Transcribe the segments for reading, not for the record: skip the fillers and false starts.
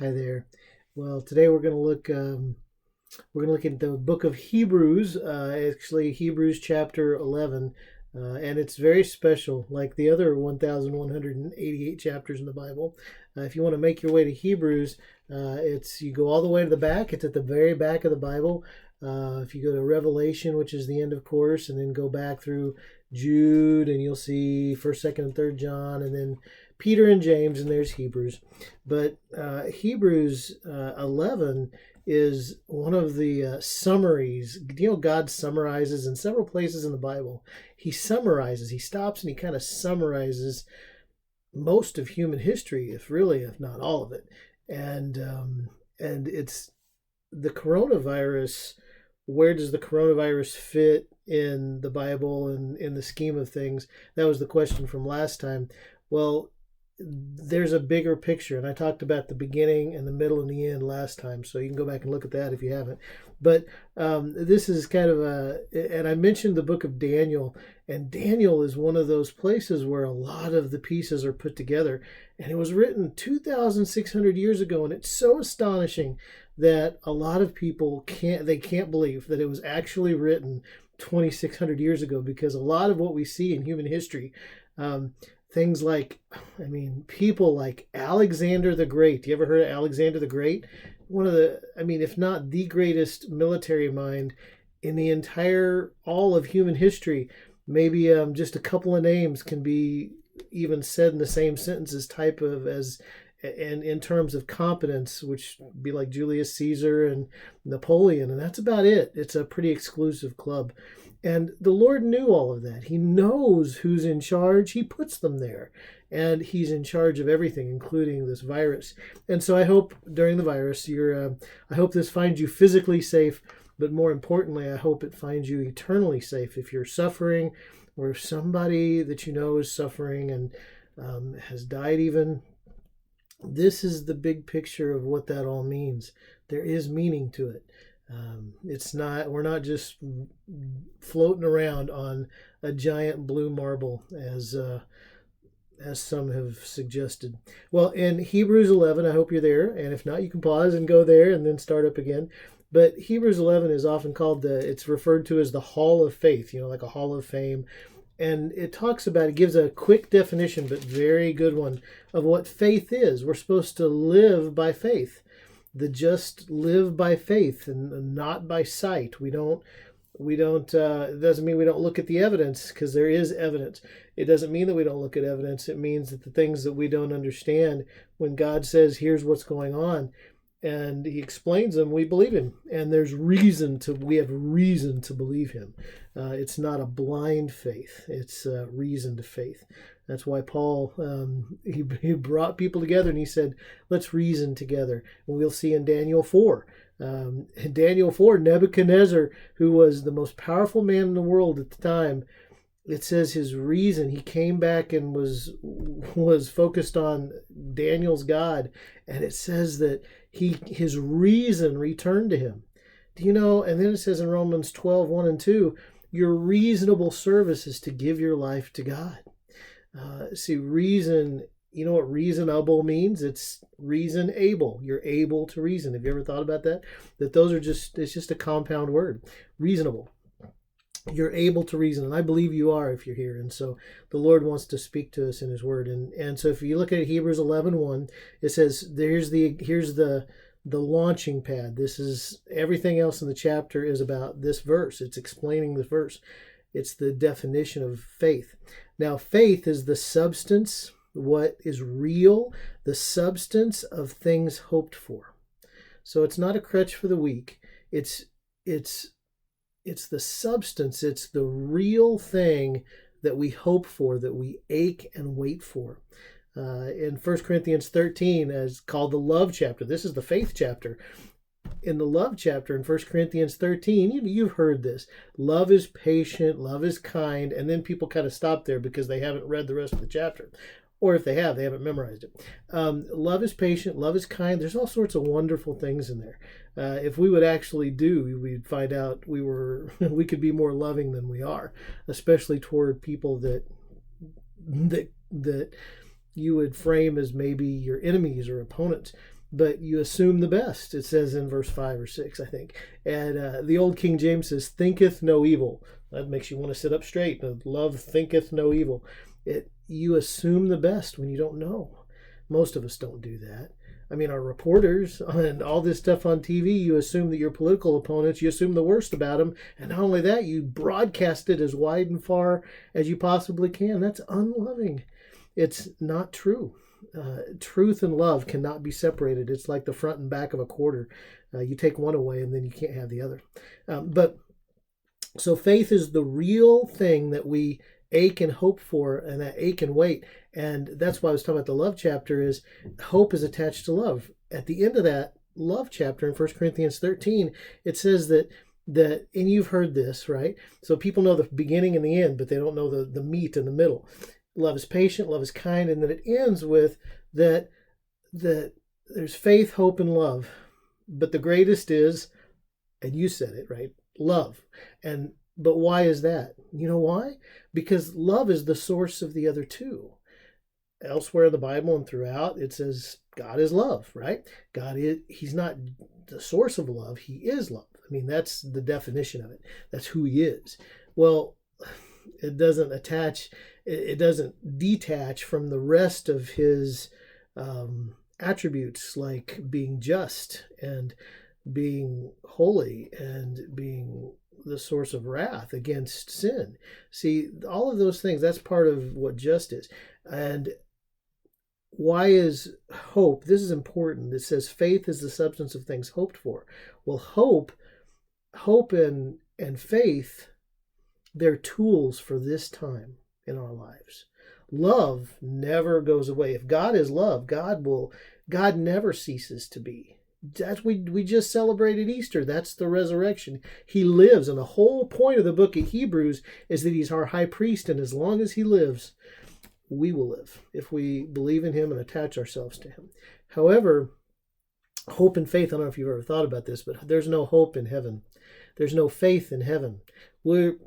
Hi there. Well, today we're going to look at the book of Hebrews, actually Hebrews chapter 11, and it's very special, like the other 1,188 chapters in the Bible. If you want to make your way to Hebrews, it's you go all the way to the back. It's at the very back of the Bible. If you go to Revelation, which is the end of course, and then go back through Jude, and you'll see First, Second, and Third John, and then Peter and James, and there's Hebrews. But Hebrews 11 is one of the summaries. God summarizes in several places in the Bible. He summarizes. He stops and he kind of summarizes most of human history, if not all of it. And it's the coronavirus. Where does the coronavirus fit in the Bible and in the scheme of things? That was the question from last time. Well, there's a bigger picture, and I talked about the beginning and the middle and the end last time, so you can go back and look at that if you haven't. But this is kind of and I mentioned the book of Daniel, and Daniel is one of those places where a lot of the pieces are put together, and it was written 2,600 years ago, and it's so astonishing that a lot of people can't believe that it was actually written 2,600 years ago, because a lot of what we see in human history, things like, people like Alexander the Great. You ever heard of Alexander the Great? One of the, if not the greatest military mind in the entire, all of human history. Maybe just a couple of names can be even said in the same sentence and in terms of competence, which would be like Julius Caesar and Napoleon, and that's about it. It's a pretty exclusive club. And the Lord knew all of that. He knows who's in charge. He puts them there. And he's in charge of everything, including this virus. And so I hope during the virus, I hope this finds you physically safe, but more importantly, I hope it finds you eternally safe. If you're suffering, or if somebody that you know is suffering and has died even, this is the big picture of what that all means. There is meaning to it. We're not just floating around on a giant blue marble as some have suggested. Well, in Hebrews 11, I hope you're there, and if not, you can pause and go there and then start up again. But Hebrews 11 is often called it's referred to as the Hall of Faith, like a Hall of Fame. And it gives a quick definition, but very good one, of what faith is. We're supposed to live by faith. The just live by faith and not by sight. It doesn't mean we don't look at the evidence, because there is evidence. It doesn't mean that we don't look at evidence. It means that the things that we don't understand, when God says, here's what's going on, and he explains them, we believe him. And we have reason to believe him. It's not a blind faith. It's reasoned faith. That's why Paul, he brought people together and he said, let's reason together. And we'll see in Daniel 4. In Daniel 4, Nebuchadnezzar, who was the most powerful man in the world at the time, it says his reason, he came back and was focused on Daniel's God. And it says that his reason returned to him. And then it says in Romans 12, 1 and 2, your reasonable service is to give your life to God. See, reason, you know what reasonable means? It's reason able. You're able to reason. Have you ever thought about that? It's just a compound word. Reasonable. You're able to reason, and I believe you are if you're here. And so the Lord wants to speak to us in his word. And so if you look at Hebrews 11:1, it says, here's the launching pad. This is everything else in the chapter is about this verse. It's explaining this verse. It's the definition of faith. Now, faith is the substance, what is real, the substance of things hoped for. So it's not a crutch for the weak. It's the substance. It's the real thing that we hope for, that we ache and wait for. In 1 Corinthians 13, as called the love chapter, this is the faith chapter. In the love chapter in 1 Corinthians 13, you've heard this. Love is patient, love is kind, and then people kind of stop there because they haven't read the rest of the chapter. Or if they have, they haven't memorized it. Love is patient, love is kind. There's all sorts of wonderful things in there. If we would actually we'd find out we could be more loving than we are, especially toward people that you would frame as maybe your enemies or opponents. but you assume the best. It says in verse 5 or 6, I think. And the old King James says, thinketh no evil. That makes you want to sit up straight. Love thinketh no evil. You assume the best when you don't know. Most of us don't do that. I mean, our reporters and all this stuff on TV, you assume that your political opponents, you assume the worst about them. And not only that, you broadcast it as wide and far as you possibly can. That's unloving. It's not true. Truth and love cannot be separated. It's like the front and back of a quarter. You take one away and then you can't have the other. So faith is the real thing that we ache and hope for, and that ache and wait. And that's why I was talking about the love chapter, is hope is attached to love. At the end of that love chapter in 1 Corinthians 13, it says that, and you've heard this, right? So people know the beginning and the end, but they don't know the meat in the middle. Love is patient, love is kind, and then it ends with that there's faith, hope, and love. But the greatest is, and you said it, right? Love. But why is that? You know why? Because love is the source of the other two. Elsewhere in the Bible and throughout, it says God is love, right? He's not the source of love. He is love. I mean, that's the definition of it. That's who he is. Well, it doesn't detach from the rest of his attributes, like being just and being holy and being the source of wrath against sin. See, all of those things, that's part of what just is. And why is hope? This is important. It says faith is the substance of things hoped for. Well, hope and faith, they're tools for this time in our lives. Love never goes away. If God is love, God never ceases to be. We just celebrated Easter. That's the resurrection. He lives, and the whole point of the book of Hebrews is that he's our high priest, and as long as he lives, we will live if we believe in him and attach ourselves to him. However, hope and faith, I don't know if you've ever thought about this, but there's no hope in heaven. There's no faith in heaven. Look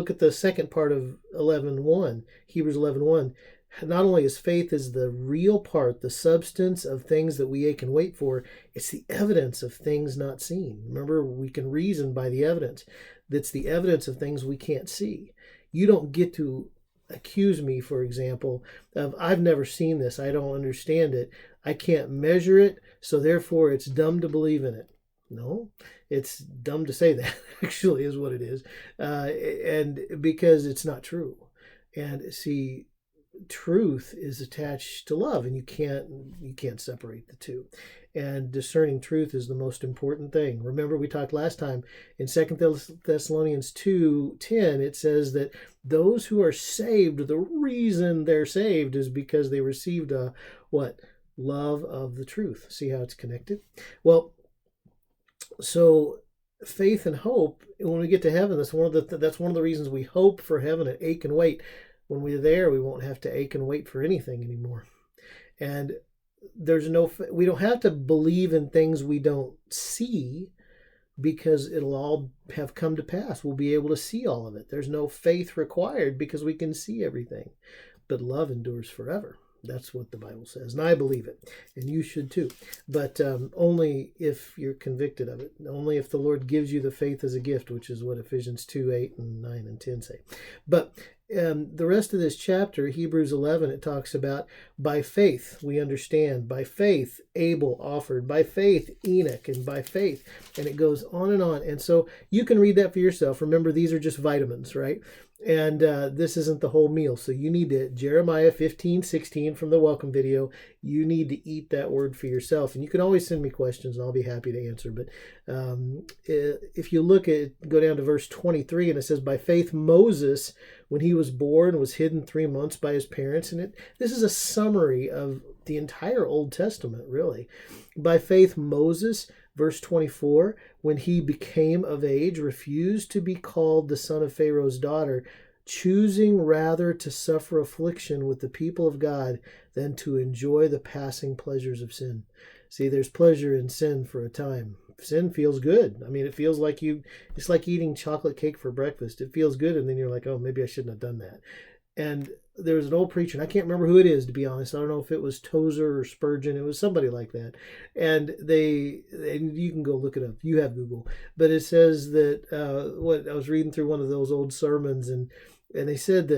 at the second part of 11:1, Hebrews 11:1. Not only is faith is the real part, the substance of things that we ache and wait for, it's the evidence of things not seen. Remember, we can reason by the evidence. That's the evidence of things we can't see. You don't get to accuse me, for example, of I've never seen this, I don't understand it, I can't measure it, so therefore it's dumb to believe in it. No, it's dumb to say that, actually, is what it is. And because it's not true. And see, truth is attached to love, and you can't separate the two. And discerning truth is the most important thing. Remember, we talked last time in 2 Thessalonians 2:10, it says that those who are saved, the reason they're saved is because they received love of the truth. See how it's connected? Well, so faith and hope, when we get to heaven, that's one of the reasons we hope for heaven and ache and wait. When we're there, we won't have to ache and wait for anything anymore. And we don't have to believe in things we don't see, because it'll all have come to pass. We'll be able to see all of it. There's no faith required because we can see everything. But love endures forever. That's what the Bible says. And I believe it. And you should too. But only if you're convicted of it. Only if the Lord gives you the faith as a gift, which is what Ephesians 2:8 and 9 and 10 say. But the rest of this chapter, Hebrews 11, it talks about by faith we understand. By faith Abel offered. By faith Enoch. And by faith. And it goes on and on. And so you can read that for yourself. Remember, these are just vitamins, right? And this isn't the whole meal. So you need to, Jeremiah 15:16 from the welcome video, you need to eat that word for yourself. And you can always send me questions and I'll be happy to answer. But if you look at, go down to verse 23, and it says, by faith Moses, when he was born, was hidden 3 months by his parents. And this is a summary of the entire Old Testament, really. By faith Moses, verse 24, when he became of age, refused to be called the son of Pharaoh's daughter, choosing rather to suffer affliction with the people of God than to enjoy the passing pleasures of sin. See, there's pleasure in sin for a time. Sin feels good. I mean, it feels like it's like eating chocolate cake for breakfast. It feels good, and then you're like, oh, maybe I shouldn't have done that. And there was an old preacher, and I can't remember who it is, to be honest. I don't know if it was Tozer or Spurgeon. It was somebody like that. And you can go look it up. You have Google. But it says that, what I was reading through one of those old sermons, and they said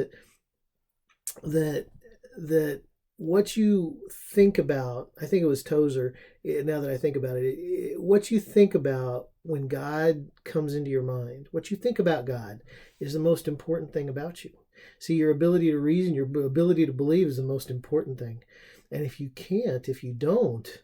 that what you think about, I think it was Tozer, now that I think about it, what you think about when God comes into your mind, what you think about God is the most important thing about you. See, your ability to reason, your ability to believe is the most important thing. And if you don't,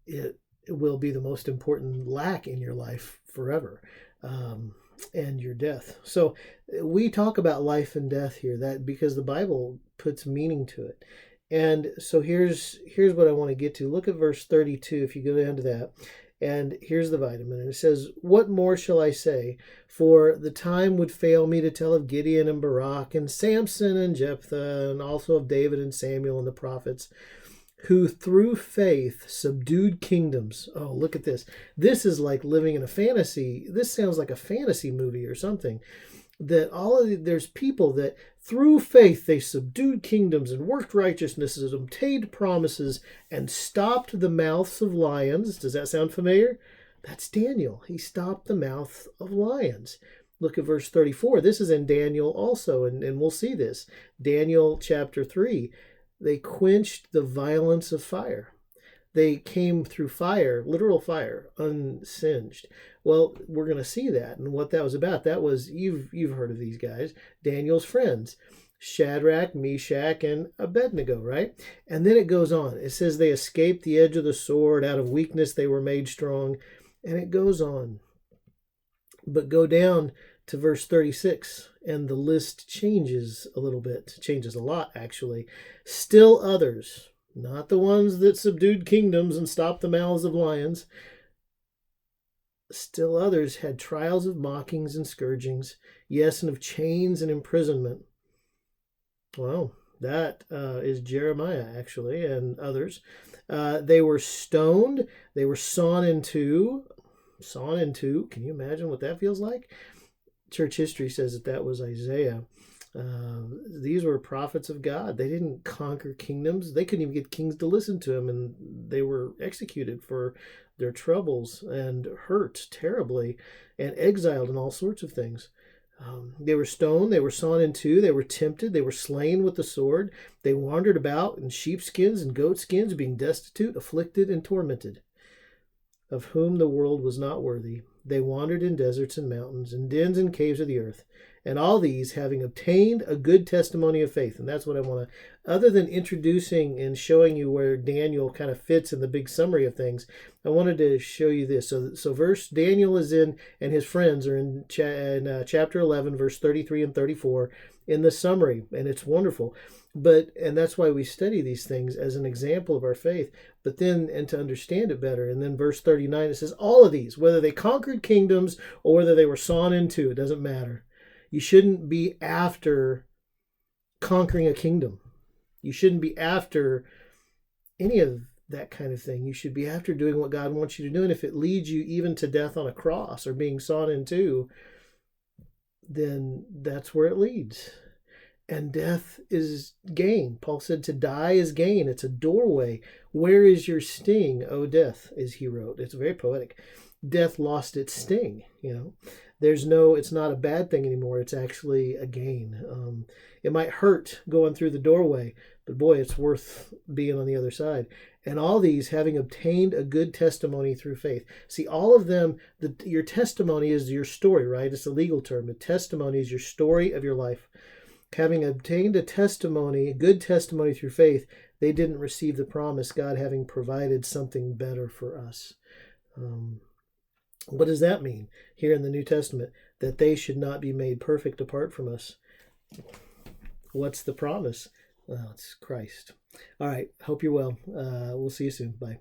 it will be the most important lack in your life forever, and your death. So we talk about life and death here, that because the Bible puts meaning to it. And so here's what I want to get to. Look at verse 32 if you go down to that. And here's the vitamin. And it says, "What more shall I say? For the time would fail me to tell of Gideon and Barak and Samson and Jephthah, and also of David and Samuel and the prophets, who through faith subdued kingdoms." Oh, look at this. This is like living in a fantasy. This sounds like a fantasy movie or something. That there's people that through faith they subdued kingdoms and worked righteousnesses, obtained promises, and stopped the mouths of lions. Does that sound familiar? That's Daniel. He stopped the mouth of lions. Look at verse 34. This is in Daniel also, and we'll see this. Daniel chapter 3. They quenched the violence of fire. They came through fire, literal fire, unsinged. Well, we're going to see that, and what that was about. That was, you've heard of these guys, Daniel's friends, Shadrach, Meshach, and Abednego, right? And then it goes on. It says they escaped the edge of the sword. Out of weakness they were made strong. And it goes on. But go down to verse 36, and the list changes a little bit. Changes a lot, actually. Still others, not the ones that subdued kingdoms and stopped the mouths of lions. Still others had trials of mockings and scourgings, yes, and of chains and imprisonment. Well, that is Jeremiah, actually, and others. They were stoned. They were sawn in two. Sawn in two. Can you imagine what that feels like? Church history says that was Isaiah. These were prophets of God. They didn't conquer kingdoms. They couldn't even get kings to listen to them, and they were executed for their troubles and hurt terribly and exiled and all sorts of things. They were stoned. They were sawn in two. They were tempted. They were slain with the sword. They wandered about in sheepskins and goatskins, being destitute, afflicted, and tormented, of whom the world was not worthy. They wandered in deserts and mountains, in dens and caves of the earth. And all these, having obtained a good testimony of faith. And that's what I want to, other than introducing and showing you where Daniel kind of fits in the big summary of things, I wanted to show you this. So verse Daniel is in, and his friends are in chapter 11, verse 33 and 34 in the summary. And it's wonderful. And that's why we study these things as an example of our faith. But then, and to understand it better. And then verse 39, it says, all of these, whether they conquered kingdoms or whether they were sawn in two, it doesn't matter. You shouldn't be after conquering a kingdom. You shouldn't be after any of that kind of thing. You should be after doing what God wants you to do. And if it leads you even to death on a cross or being sawn in two, then that's where it leads. And death is gain. Paul said to die is gain. It's a doorway. Where is your sting, O death, as he wrote. It's very poetic. Death lost its sting, it's not a bad thing anymore. It's actually a gain. It might hurt going through the doorway, but boy, it's worth being on the other side. And all these, having obtained a good testimony through faith. See, all of them, your testimony is your story, right? It's a legal term. A testimony is your story of your life. Having obtained a good testimony through faith, they didn't receive the promise, God having provided something better for us. What does that mean here in the New Testament? That they should not be made perfect apart from us. What's the promise? Well, it's Christ. All right. Hope you're well. We'll see you soon. Bye.